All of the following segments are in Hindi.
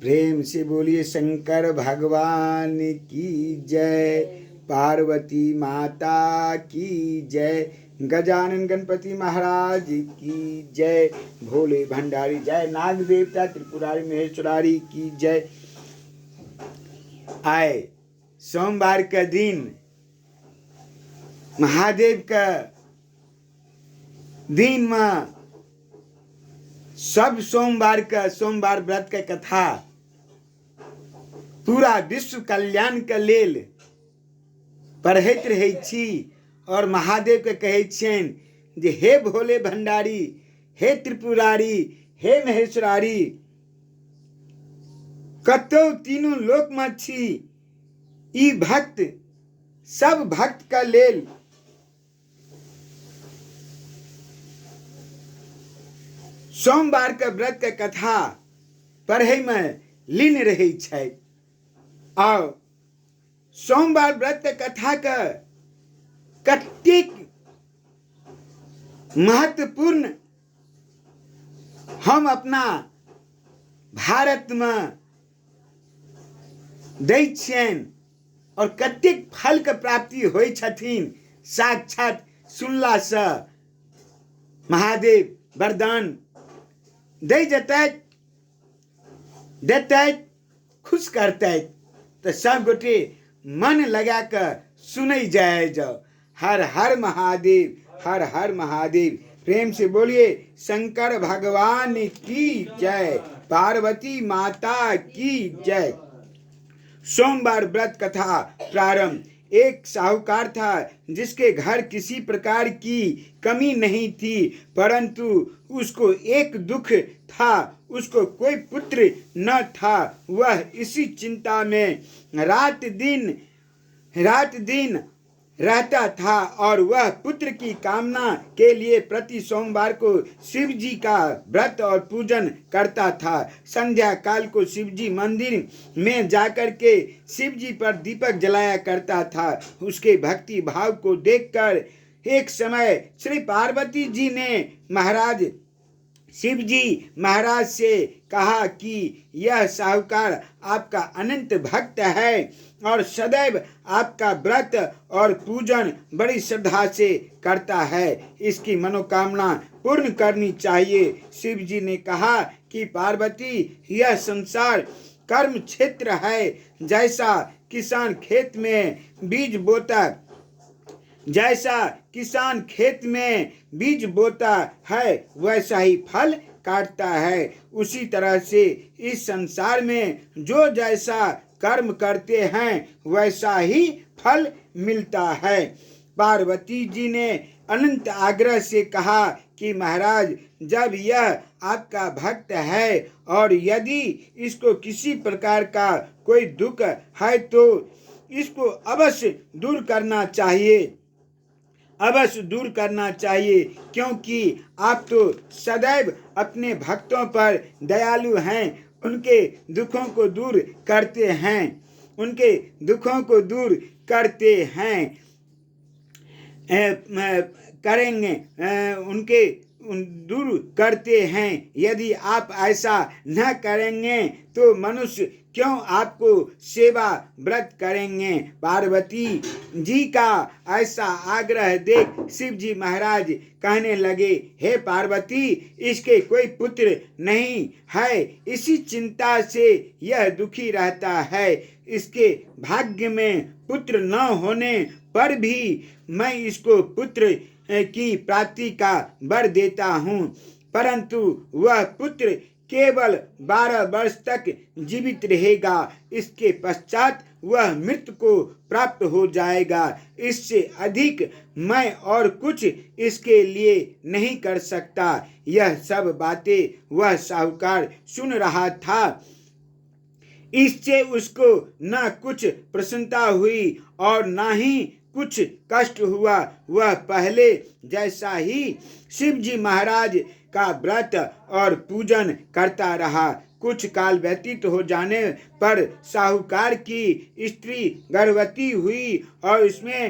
प्रेम से बोलिए शंकर भगवान की जय, पार्वती माता की जय, गजानन गणपति महाराज की जय, भोले भंडारी जय, नाग देवता त्रिपुरारी महेश्वरारी की जय। आए सोमवार का दिन, महादेव का दिन में सब सोमवार व्रत का कथा पूरा विश्व कल्याण के लेल पढ़ैत रहै छी और महादेव के कहै छियनि जे हे भोले भंडारी, हे त्रिपुरारी, हे महेश्वरारी, कतौ तीनों लोक में छी, ई भक्त सब भक्त का लेल सोमवार के व्रत के कथा पढ़े में लीन रहे छै। और सोमवार व्रत के कथा के कतेक महत्वपूर्ण हम अपना भारत में दै छियनि और कतेक फल के प्राप्ति होइ छथिन साक्षात सुनला से महादेव वरदान दे देते खुश करते तो सब गोटे मन लगा कर सुनै जाए जाओ। हर हर महादेव, हर हर महादेव। प्रेम से बोलिए शंकर भगवान की जय, पार्वती माता की जय। सोमवार व्रत कथा प्रारंभ। एक साहूकार था जिसके घर किसी प्रकार की कमी नहीं थी, परंतु उसको एक दुख था, उसको कोई पुत्र न था। वह इसी चिंता में रात दिन रहता था और वह पुत्र की कामना के लिए प्रति सोमवार को शिव जी का व्रत और पूजन करता था। संध्या काल को शिव जी मंदिर में जाकर के शिव जी पर दीपक जलाया करता था। उसके भक्ति भाव को देखकर एक समय श्री पार्वती जी ने महाराज शिव जी महाराज से कहा कि यह साहूकार आपका अनंत भक्त है और सदैव आपका व्रत और पूजन बड़ी श्रद्धा से करता है, इसकी मनोकामना पूर्ण करनी चाहिए। शिव जी ने कहा कि पार्वती, यह संसार कर्म क्षेत्र है। जैसा किसान खेत में बीज बोता है वैसा ही फल काटता है। उसी तरह से इस संसार में जो जैसा कर्म करते हैं वैसा ही फल मिलता है। पार्वती जी ने अनंत आग्रह से कहा कि महाराज, जब यह आपका भक्त है और यदि इसको किसी प्रकार का कोई दुख है तो इसको अवश्य दूर करना चाहिए, क्योंकि आप तो सदैव अपने भक्तों पर दयालु हैं, उनके दुखों को दूर करते हैं। यदि आप ऐसा न करेंगे तो मनुष्य क्यों आपको सेवा व्रत करेंगे। पार्वती जी का ऐसा आग्रह देख शिव जी महाराज कहने लगे, हे पार्वती, इसके कोई पुत्र नहीं है, इसी चिंता से यह दुखी रहता है। इसके भाग्य में पुत्र न होने पर भी मैं इसको पुत्र की प्राप्ति का वर देता हूँ, परंतु वह पुत्र केवल 12 वर्ष तक जीवित रहेगा। इसके पश्चात वह मृत्यु को प्राप्त हो जाएगा। इससे अधिक मैं और कुछ इसके लिए नहीं कर सकता। यह सब बातें वह साहूकार सुन रहा था। इससे उसको न कुछ प्रसन्नता हुई और न ही कुछ कष्ट हुआ। वह पहले जैसा ही शिव जी महाराज का व्रत और पूजन करता रहा। कुछ काल व्यतीत हो जाने पर साहूकार की स्त्री गर्भवती हुई और उसके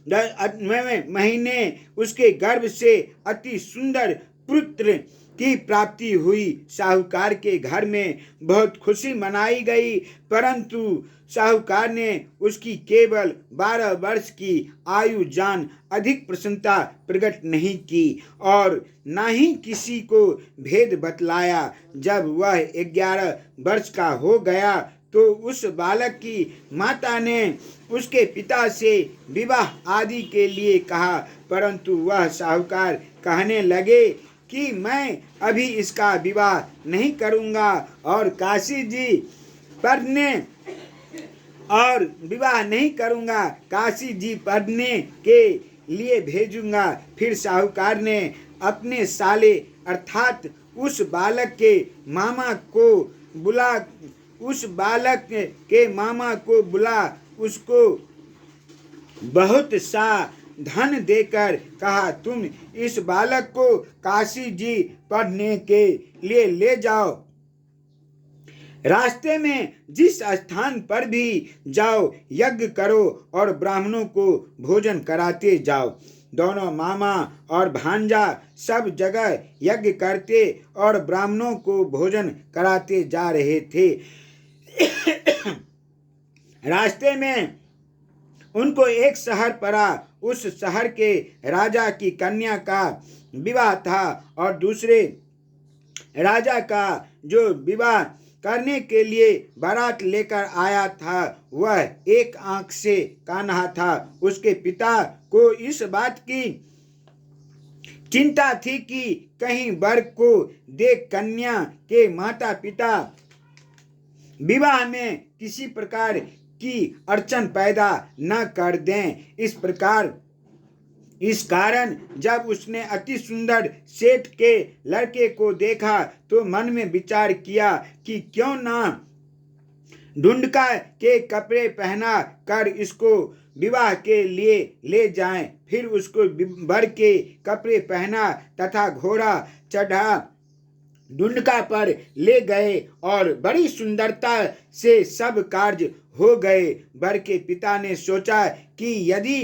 10वें महीने उसके गर्भ से अति सुंदर पुत्र की प्राप्ति हुई। साहूकार के घर में बहुत खुशी मनाई गई, परंतु साहूकार ने उसकी केवल 12 वर्ष की आयु जान अधिक प्रसन्नता प्रकट नहीं की और न ही किसी को भेद बतलाया। जब वह 11 वर्ष का हो गया तो उस बालक की माता ने उसके पिता से विवाह आदि के लिए कहा, परंतु वह साहूकार कहने लगे कि मैं अभी इसका विवाह नहीं करूँगा और काशी जी पढ़ने और विवाह नहीं करूँगा, काशी जी पढ़ने के लिए भेजूँगा। फिर साहूकार ने अपने साले अर्थात उस बालक के मामा को बुला उसको बहुत सा धन देकर कहा, तुम इस बालक को काशी जी पढ़ने के लिए ले जाओ। रास्ते में जिस स्थान पर भी जाओ यज्ञ करो और ब्राह्मणों को भोजन कराते जाओ। दोनों मामा और भांजा सब जगह यज्ञ करते और ब्राह्मणों को भोजन कराते जा रहे थे। रास्ते में उनको एक शहर पड़ा। उस शहर के राजा की कन्या का विवाह था और दूसरे राजा का जो विवाह करने के लिए बारात लेकर आया था वह एक आंख से कान्हा था। उसके पिता को इस बात की चिंता थी कि कहीं वर को देख कन्या के माता पिता विवाह में किसी प्रकार की अड़चन पैदा न कर दें। इस कारण जब उसने अति सुंदर सेठ के लड़के को देखा तो मन में विचार किया कि क्यों ना ढूंढका के कपड़े पहना कर इसको विवाह के लिए ले जाएं। फिर उसको वर के कपड़े पहना तथा घोड़ा चढ़ा ढूंढका पर ले गए और बड़ी सुंदरता से सब कार्य हो गए। वर के पिता ने सोचा कि यदि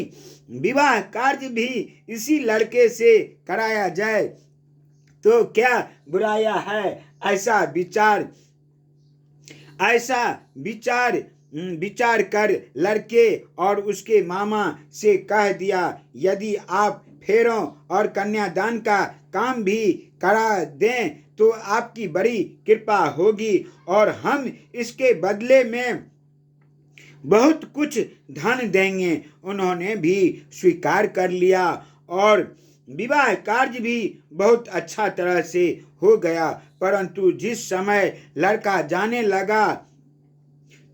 विवाह कार्य भी इसी लड़के से कराया जाए तो क्या बुराया है। ऐसा विचार कर लड़के और उसके मामा से कह दिया, यदि आप फेरों और कन्यादान का काम भी करा दें तो आपकी बड़ी कृपा होगी और हम इसके बदले में बहुत कुछ धन देंगे। उन्होंने भी स्वीकार कर लिया और विवाह कार्य भी बहुत अच्छा तरह से हो गया। परंतु जिस समय लड़का जाने लगा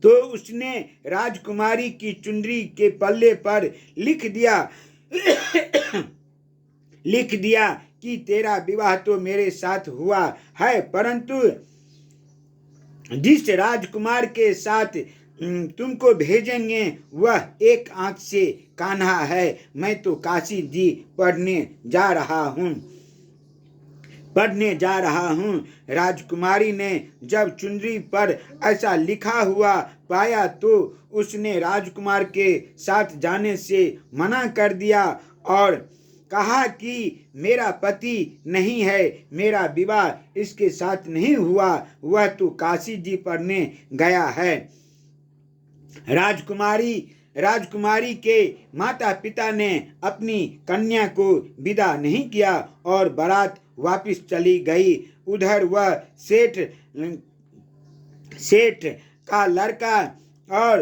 तो उसने राजकुमारी की चुनरी के पल्ले पर लिख दिया कि तेरा विवाह तो मेरे साथ हुआ है, परंतु जिस राजकुमार के साथ तुमको भेजेंगे वह एक आंख से कान्हा है। मैं तो काशी जी पढ़ने जा रहा हूँ। राजकुमारी ने जब चुनरी पर ऐसा लिखा हुआ पाया तो उसने राजकुमार के साथ जाने से मना कर दिया और कहा कि मेरा पति नहीं है, मेरा विवाह इसके साथ नहीं हुआ, वह तो काशी जी पढ़ने गया है। राजकुमारी के माता पिता ने अपनी कन्या को विदा नहीं किया और बारात वापस चली गई। उधर वह सेठ का लड़का और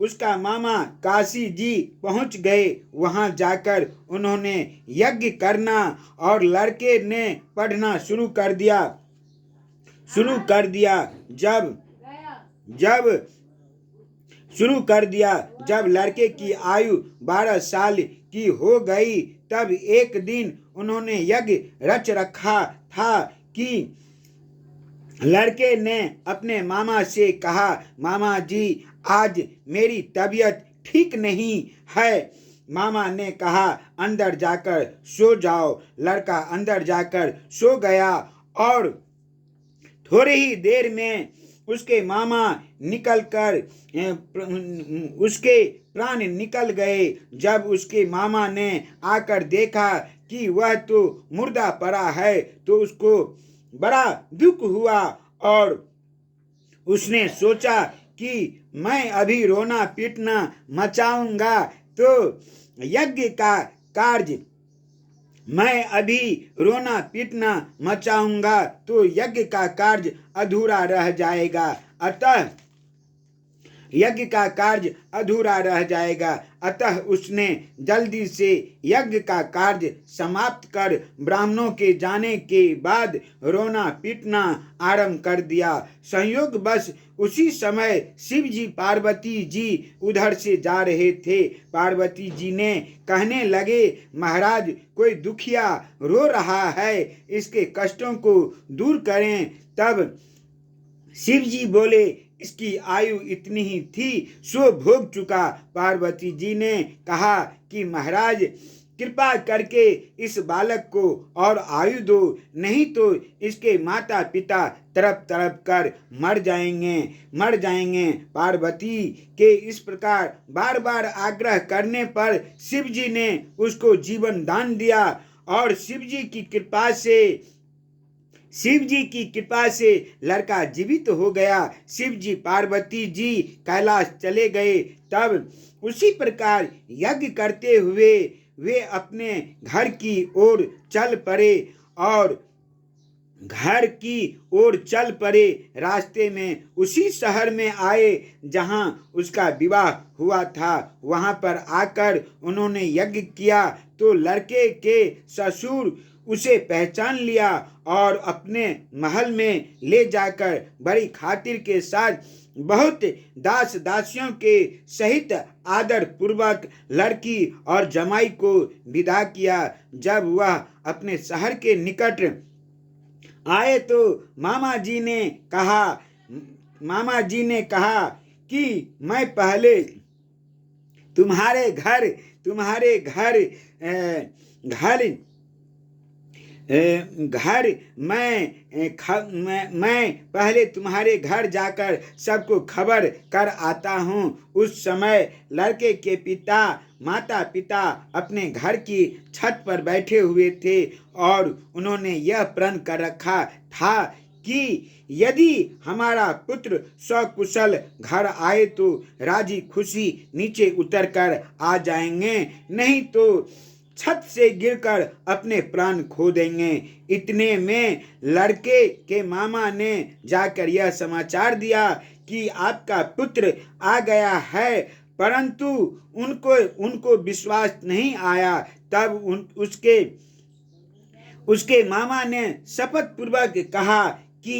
उसका मामा काशी जी पहुंच गए। वहां जाकर उन्होंने यज्ञ करना और लड़के ने पढ़ना शुरू कर दिया। जब लड़के की आयु 12 साल की हो गई तब एक दिन उन्होंने यज्ञ रच रखा था कि लड़के ने अपने मामा से कहा, मामा जी आज मेरी तबीयत ठीक नहीं है। मामा ने कहा, अंदर जाकर सो जाओ। लड़का अंदर जाकर सो गया और थोड़ी ही देर में उसके प्राण निकल गए। जब उसके मामा ने आकर देखा कि वह तो मुर्दा पड़ा है तो उसको बड़ा दुख हुआ और उसने सोचा कि मैं अभी रोना पीटना मचाऊंगा तो यज्ञ का कार्य मैं अभी रोना पीटना मचाऊंगा तो यज्ञ का कार्य अधूरा रह जाएगा। अतः उसने जल्दी से यज्ञ का कार्य समाप्त कर ब्राह्मणों के जाने के बाद रोना पीटना आरंभ कर दिया। संयोग बस उसी समय शिव जी पार्वती जी उधर से जा रहे थे। पार्वती जी ने कहने लगे, महाराज कोई दुखिया रो रहा है, इसके कष्टों को दूर करें। तब शिव जी बोले, इसकी आयु इतनी ही थी, सो भोग चुका। पार्वती जी ने कहा कि महाराज कृपा करके इस बालक को और आयु दो, नहीं तो इसके माता पिता तड़प तड़प कर मर जाएंगे। पार्वती के इस प्रकार बार बार आग्रह करने पर शिव जी ने उसको जीवन दान दिया और शिव जी की कृपा से लड़का जीवित हो गया। शिव जी पार्वती जी कैलाश चले गए। तब उसी प्रकार यज्ञ करते हुए वे अपने घर की ओर चल पड़े। रास्ते में उसी शहर में आए जहां उसका विवाह हुआ था। वहां पर आकर उन्होंने यज्ञ किया तो लड़के के ससुर उसे पहचान लिया और अपने महल में ले जाकर बड़ी खातिर के साथ बहुत दास दासियों के सहित आदर पूर्वक लड़की और जमाई को विदा किया। जब वह अपने शहर के निकट आए तो मामा जी ने कहा कि मैं पहले तुम्हारे घर जाकर सबको खबर कर आता हूँ। उस समय लड़के के माता पिता अपने घर की छत पर बैठे हुए थे और उन्होंने यह प्रण कर रखा था कि यदि हमारा पुत्र सकुशल घर आए तो राजी खुशी नीचे उतरकर आ जाएंगे, नहीं तो छत से गिरकर अपने प्राण खो देंगे। इतने में लड़के के मामा ने जाकर यह समाचार दिया कि आपका पुत्र आ गया है, परंतु उनको विश्वास नहीं आया। तब उसके मामा ने शपथ पूर्वक कहा कि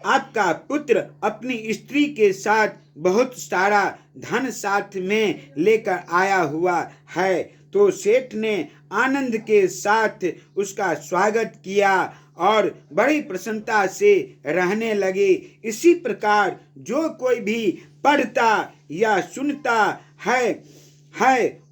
आपका पुत्र अपनी स्त्री के साथ बहुत सारा धन साथ में लेकर आया हुआ है। तो सेठ ने आनंद के साथ उसका स्वागत किया और बड़ी प्रसन्नता से रहने लगे। इसी प्रकार जो कोई भी पढ़ता या सुनता है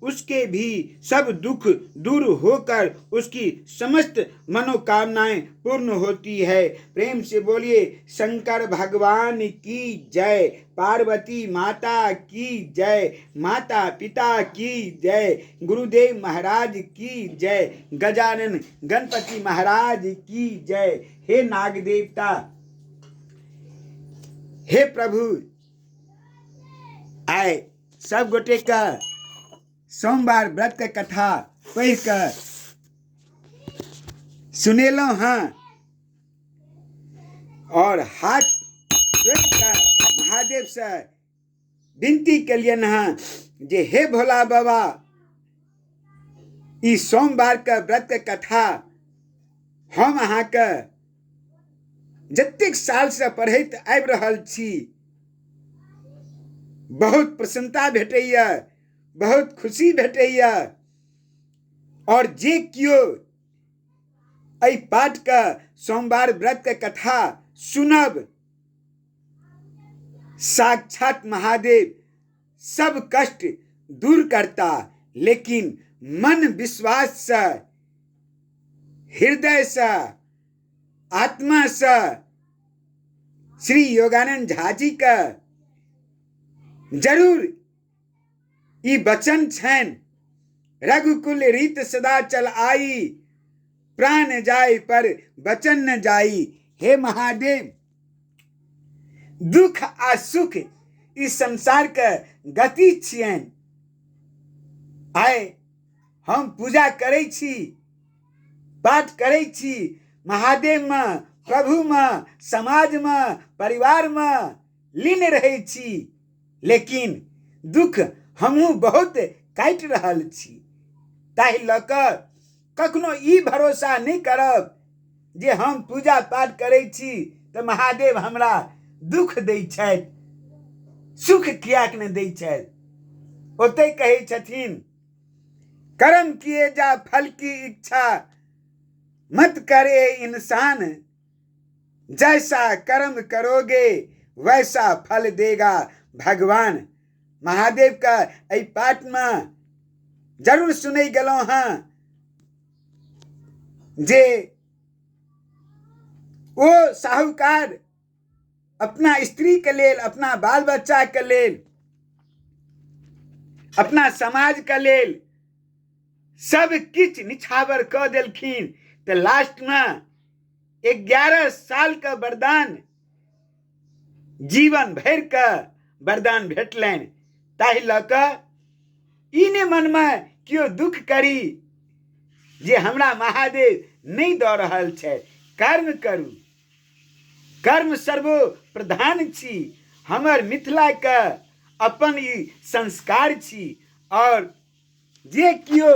उसके भी सब दुख दूर होकर उसकी समस्त मनोकामनाएं पूर्ण होती है। प्रेम से बोलिए शंकर भगवान की जय, पार्वती माता की जय, माता पिता की जय, गुरुदेव महाराज की जय, गजानन गणपति महाराज की जय। हे नाग देवता, हे प्रभु, आए सब गोटे का सोमवार व्रत के कथा पढ़ कर सुनेलो हाँ और हाथ जोड़कर महादेव से विनती कलियन हाँ जे हे भोला बाबा, ई सोमवार का व्रत के कथा हम अहाँ के जतेक साल से पढ़ैत आबि रहल छी, बहुत प्रसन्नता भेटैया, बहुत खुशी भेटैया। और जे कियो एहि पाठ का सोमवार व्रत के कथा सुनब, साक्षात महादेव सब कष्ट दूर करता। लेकिन मन विश्वास से, हृदय से, आत्मा से श्री योगानंद झा जी का जरूर ई वचन छन, रघुकुल रीत सदा चल आई, प्राण जाय पर वचन न जाई। हे महादेव, दुख आ सुख इस संसार के गति छियनि। आइ हम पूजा करै छी, पाठ करै छी, महादेव में, प्रभु में, समाज में, परिवार में लीन रहै छी, लेकिन दुख हमहूँ बहुत काटि रहल छी। ताहि लऽ कऽ कखनो ई भरोसा नहीं करब जे हम पूजा पाठ करै छी तऽ महादेव हमरा दुख दै छथि, सुख कियाक नहि दै छथि। ओतै कहै छथिन, कर्म किए जा फल की इच्छा मत करे इंसान, जैसा कर्म करोगे वैसा फल देगा भगवान। महादेव का एहि पाठ में जरूर सुनै गेलहुँ हँ जे ओ साहूकार अपना स्त्री के लेल, अपना बाल बच्चा के लेल, अपना समाज के लेल सब किछ निछावर कऽ देलखिन, तऽ लास्ट में 11 साल का वरदान, जीवन भर का वरदान भेटलनि। ताहि लऽ कऽ ई ने मन में केओ दुख करी जे हमरा महादेव नहीं दऽ रहल छै। कर्म करू, कर्म सर्वो प्रधान छी। हमर मिथिला के अपन ई संस्कार छी, और जे कियो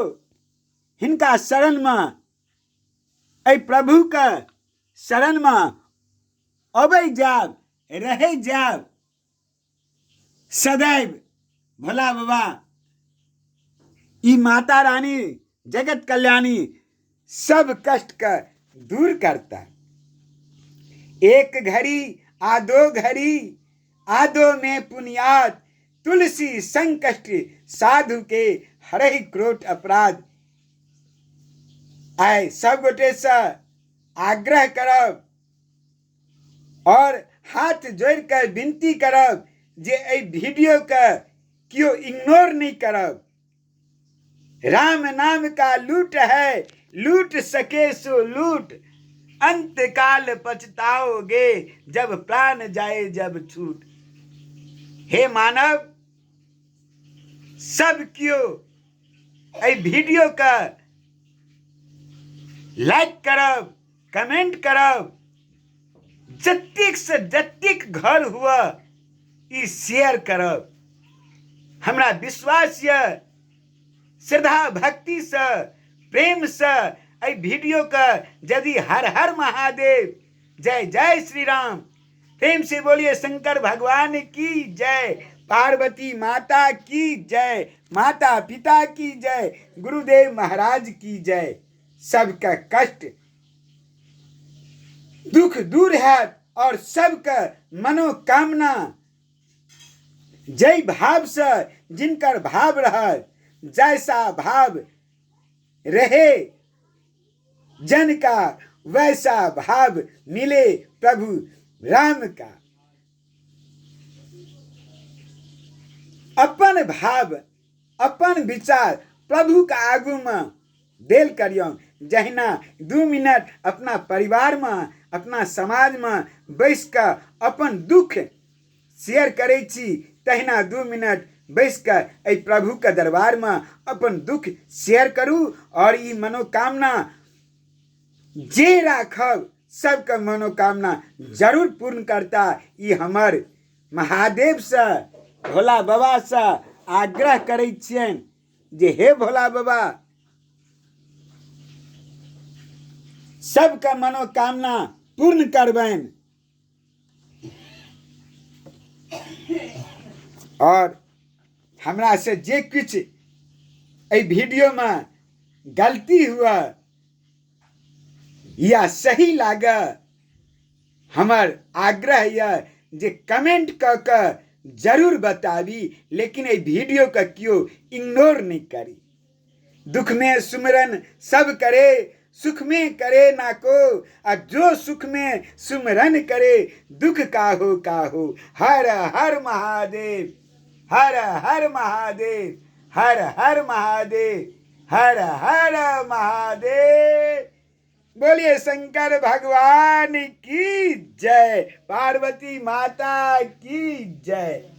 हिनका शरण में, एहि प्रभु के शरण में अबै जाब, रह जाब, सदैव भोला बाबा ई माता रानी जगत कल्याणी सब कष्ट का दूर करता। एक घड़ी आधो घड़ी आधो में पुनियाद, तुलसी संकष्ट साधु के हरहि क्रोट अपराध। आइ सब गोटे से आग्रह करब और हाथ जोड़ कर विनती करब जे एहि वीडियो के क्यों इग्नोर नहीं करब। राम नाम का लूट है, लूट सके सो लूट, अंत काल पछताओगे जब प्राण जाए जब छूट। हे मानव, सब क्यों एहि वीडियो का लाइक करब, कमेंट करब, जतेक से जतेक घर हुआ ई शेयर करब। हमरा विश्वास ये श्रद्धा भक्ति से, प्रेम से एहि वीडियो का यदि हर हर महादेव, जय जय श्री राम, प्रेम से बोलिए शंकर भगवान की जय, पार्वती माता की जय, माता पिता की जय, गुरुदेव महाराज की जय। सबका कष्ट दुख दूर है और सबका मनोकामना जय भाव से, जिनकर भाव रहे, जैसा भाव रहे जन का, वैसा भाव मिले प्रभु राम का। अपन भाव, अपन विचार प्रभु का आगू में देल करियौ। जहिना 2 मिनट अपना परिवार में, अपना समाज में बैस के अपन दुख शेयर करै छी, तहिना 2 मिनट बैस के एहि प्रभु के दरबार में अपन दुख शेयर करू। और ई मनोकामना जे राखब सबके मनोकामना जरूर पूर्ण करता। ई हमर महादेव से, भोला बाबा से आग्रह करै छियनि जे हे भोला बाबा, सबका मनोकामना पूर्ण करबनि। और हमरा से जे कुछ एहि वीडियो में गलती हुआ या सही लागे, हमर आग्रह यऽ जे कमेंट कऽ के जरूर बताबी, लेकिन एहि वीडियो के क्यों इग्नोर नहीं करी। दुख में सुमिरन सब करे, सुख में करे ना को, और जो सुख में सुमिरन करे दुख काहू। हर हर महादेव, हर हर महादेव, हर हर महादेव, हर हर महादेव। बोलिए शंकर भगवान की जय, पार्वती माता की जय।